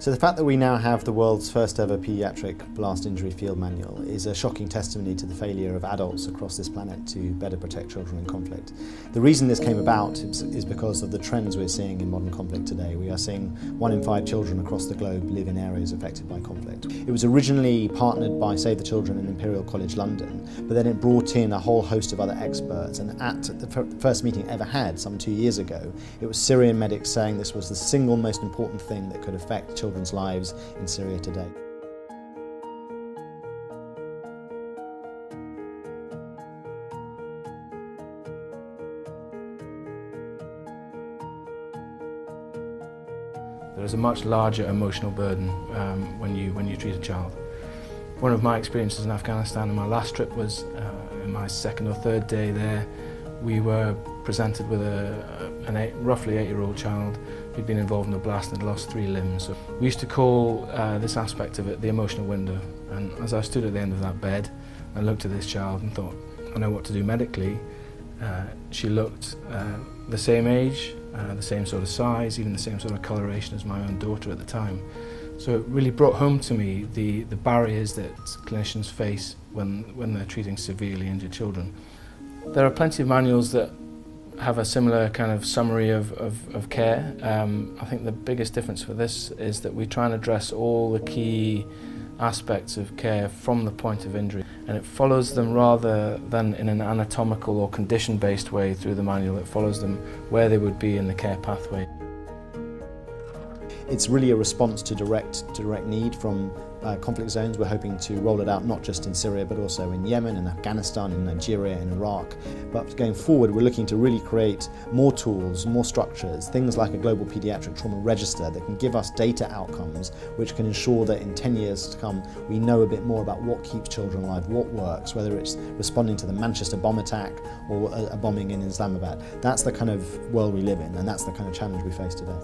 So the fact that we now have the world's first ever paediatric blast injury field manual is a shocking testimony to the failure of adults across this planet to better protect children in conflict. The reason this came about is because of the trends we're seeing in modern conflict today. We are seeing 1 in 5 children across the globe live in areas affected by conflict. It was originally partnered by Save the Children and Imperial College London, but then it brought in a whole host of other experts, and at the first meeting it ever had some 2 years ago, it was Syrian medics saying this was the single most important thing that could affect children's lives in Syria today. There is a much larger emotional burden when you treat a child. One of my experiences in Afghanistan on my last trip was in my 2nd or 3rd day there. We were presented with a roughly 8-year-old child who'd been involved in a blast and had lost 3 limbs. So we used to call this aspect of it the emotional window. And as I stood at the end of that bed, I looked at this child and thought, I know what to do medically. She looked the same age, the same sort of size, even the same sort of coloration as my own daughter at the time. So it really brought home to me the barriers that clinicians face when they're treating severely injured children. There are plenty of manuals that have a similar kind of summary of care. I think the biggest difference for this is that we try and address all the key aspects of care from the point of injury, and it follows them rather than in an anatomical or condition-based way through the manual. It follows them where they would be in the care pathway. It's really a response to direct need from conflict zones. We're hoping to roll it out not just in Syria but also in Yemen, in Afghanistan, in Nigeria, in Iraq. But going forward we're looking to really create more tools, more structures, things like a global paediatric trauma register that can give us data outcomes which can ensure that in 10 years to come we know a bit more about what keeps children alive, what works, whether it's responding to the Manchester bomb attack or a bombing in Islamabad. That's the kind of world we live in, and that's the kind of challenge we face today.